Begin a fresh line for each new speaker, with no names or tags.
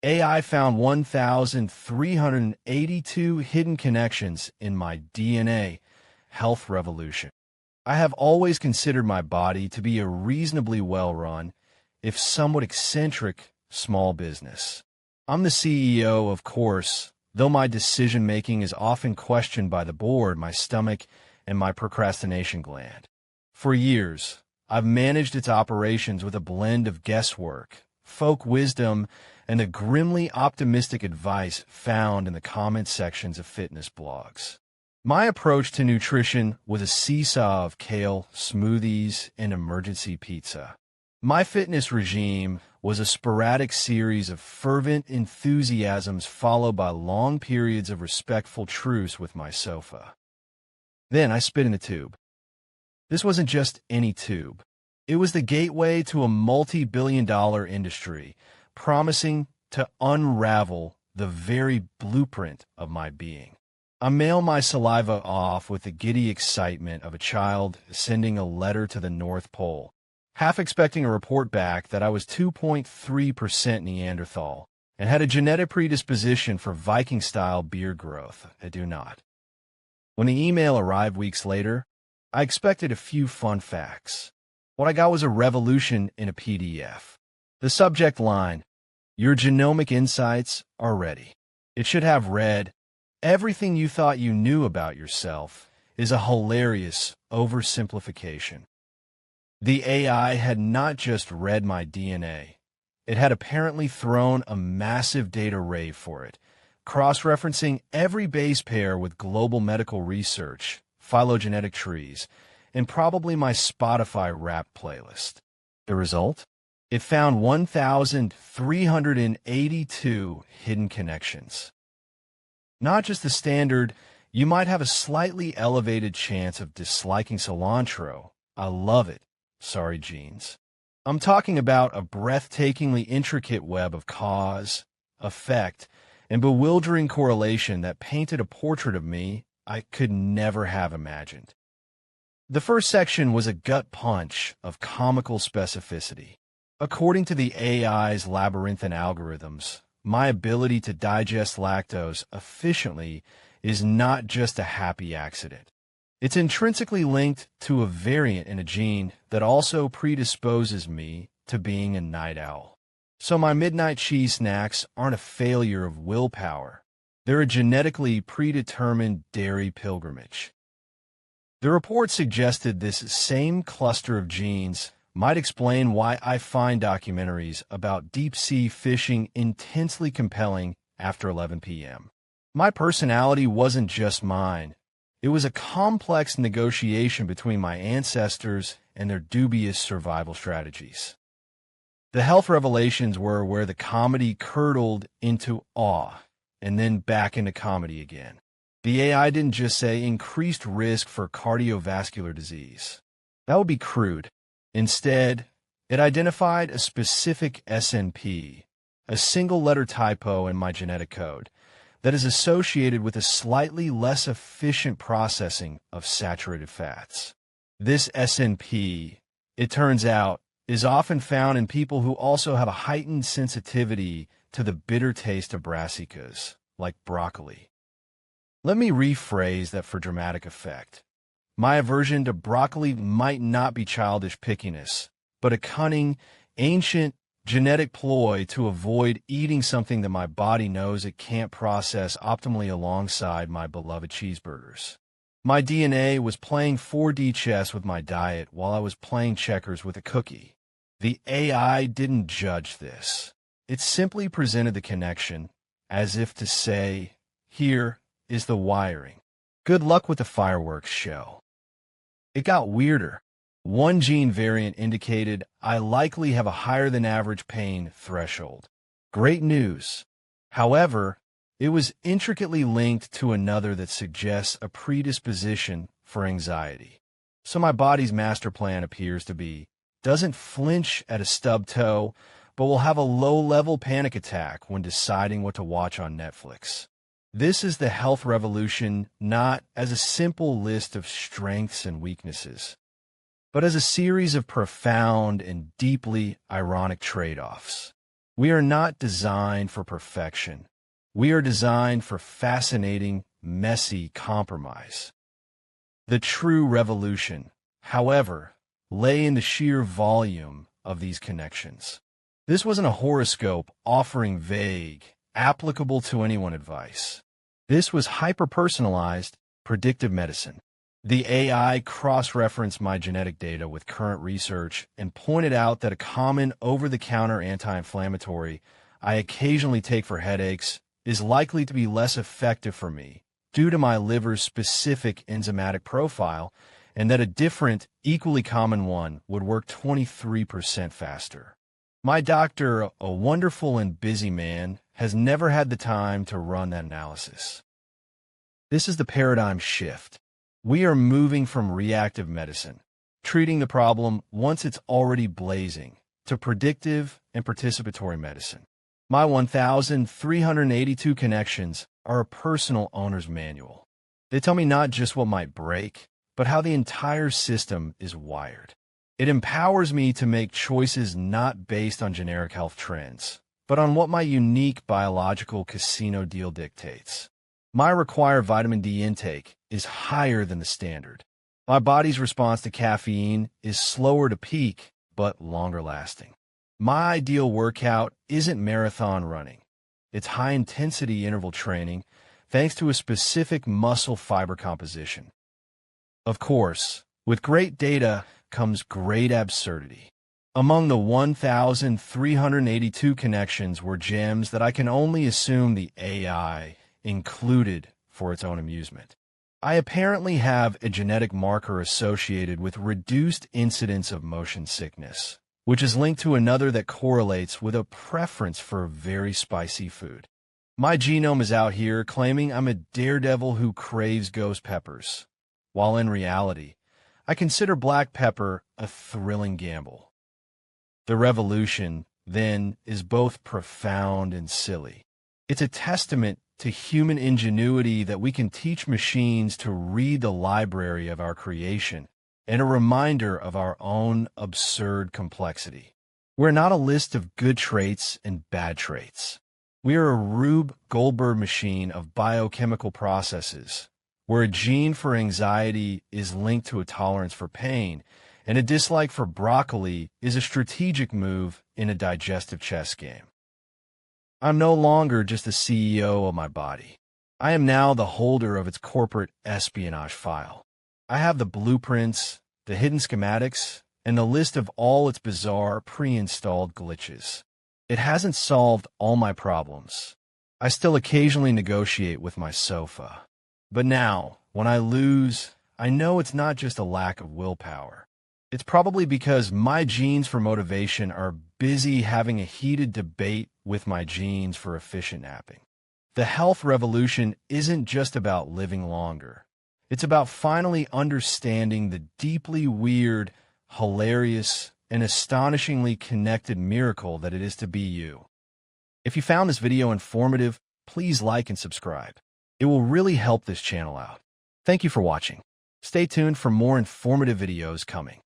AI found 1,382 hidden connections in my DNA. Health revolution. I have always considered my body to be a reasonably well-run, if somewhat eccentric, small business. I'm the CEO, of course, though my decision-making is often questioned by the board, my stomach, and my procrastination gland. For years, I've managed its operations with a blend of guesswork, folk wisdom, and the grimly optimistic advice found in the comment sections of fitness blogs. My approach to nutrition was a seesaw of kale, smoothies, and emergency pizza. My fitness regime was a sporadic series of fervent enthusiasms followed by long periods of respectful truce with my sofa. Then I spit in the tube. This wasn't just any tube. It was the gateway to a multi-billion-dollar industry, promising to unravel the very blueprint of my being. I mail my saliva off with the giddy excitement of a child sending a letter to the North Pole, half expecting a report back that I was 2.3% Neanderthal and had a genetic predisposition for Viking-style beard growth. I do not. When the email arrived weeks later, I expected a few fun facts. What I got was a revolution in a PDF. The subject line, "Your genomic insights are ready." It should have read, "Everything you thought you knew about yourself is a hilarious oversimplification." The AI had not just read my DNA. It had apparently thrown a massive data rave for it, cross-referencing every base pair with global medical research, phylogenetic trees, and probably my Spotify rap playlist. The result? It found 1,382 hidden connections. Not just the standard, you might have a slightly elevated chance of disliking cilantro. I love it. Sorry, genes. I'm talking about a breathtakingly intricate web of cause, effect, and bewildering correlation that painted a portrait of me I could never have imagined. The first section was a gut punch of comical specificity. According to the AI's labyrinthine algorithms, my ability to digest lactose efficiently is not just a happy accident. It's intrinsically linked to a variant in a gene that also predisposes me to being a night owl. So my midnight cheese snacks aren't a failure of willpower. They're a genetically predetermined dairy pilgrimage. The report suggested this same cluster of genes might explain why I find documentaries about deep-sea fishing intensely compelling after 11 p.m. My personality wasn't just mine. It was a complex negotiation between my ancestors and their dubious survival strategies. The health revelations were where the comedy curdled into awe and then back into comedy again. The AI didn't just say increased risk for cardiovascular disease. That would be crude. Instead, it identified a specific SNP, a single-letter typo in my genetic code, that is associated with a slightly less efficient processing of saturated fats. This SNP, it turns out, is often found in people who also have a heightened sensitivity to the bitter taste of brassicas, like broccoli. Let me rephrase that for dramatic effect. My aversion to broccoli might not be childish pickiness, but a cunning, ancient, genetic ploy to avoid eating something that my body knows it can't process optimally alongside my beloved cheeseburgers. My DNA was playing 4D chess with my diet while I was playing checkers with a cookie. The AI didn't judge this. It simply presented the connection, as if to say, here is the wiring. Good luck with the fireworks show. It got weirder. One gene variant indicated I likely have a higher than average pain threshold. Great news. However, it was intricately linked to another that suggests a predisposition for anxiety. So my body's master plan appears to be, doesn't flinch at a stub toe, but will have a low-level panic attack when deciding what to watch on Netflix. This is the health revolution not as a simple list of strengths and weaknesses, but as a series of profound and deeply ironic trade-offs. We are not designed for perfection. We are designed for fascinating, messy compromise. The true revolution, however, lay in the sheer volume of these connections. This wasn't a horoscope offering vague, applicable to anyone advice. This was hyper-personalized, predictive medicine. The AI cross-referenced my genetic data with current research and pointed out that a common over-the-counter anti-inflammatory I occasionally take for headaches is likely to be less effective for me due to my liver's specific enzymatic profile, and that a different, equally common one would work 23% faster. My doctor, a wonderful and busy man, has never had the time to run that analysis. This is the paradigm shift. We are moving from reactive medicine, treating the problem once it's already blazing, to predictive and participatory medicine. My 1,382 connections are a personal owner's manual. They tell me not just what might break, but how the entire system is wired. It empowers me to make choices not based on generic health trends, but on what my unique biological casino deal dictates. My required vitamin D intake is higher than the standard. My body's response to caffeine is slower to peak, but longer lasting. My ideal workout isn't marathon running. It's high-intensity interval training, thanks to a specific muscle fiber composition. Of course, with great data comes great absurdity. Among the 1,382 connections were gems that I can only assume the AI included for its own amusement. I apparently have a genetic marker associated with reduced incidence of motion sickness, which is linked to another that correlates with a preference for very spicy food. My genome is out here claiming I'm a daredevil who craves ghost peppers, while in reality, I consider black pepper a thrilling gamble. The revolution, then, is both profound and silly. It's a testament to human ingenuity that we can teach machines to read the library of our creation, and a reminder of our own absurd complexity. We're not a list of good traits and bad traits. We are a Rube Goldberg machine of biochemical processes, where a gene for anxiety is linked to a tolerance for pain, and a dislike for broccoli is a strategic move in a digestive chess game. I'm no longer just the CEO of my body. I am now the holder of its corporate espionage file. I have the blueprints, the hidden schematics, and the list of all its bizarre pre-installed glitches. It hasn't solved all my problems. I still occasionally negotiate with my sofa. But now, when I lose, I know it's not just a lack of willpower. It's probably because my genes for motivation are busy having a heated debate with my genes for efficient napping. The health revolution isn't just about living longer. It's about finally understanding the deeply weird, hilarious, and astonishingly connected miracle that it is to be you. If you found this video informative, please like and subscribe. It will really help this channel out. Thank you for watching. Stay tuned for more informative videos coming.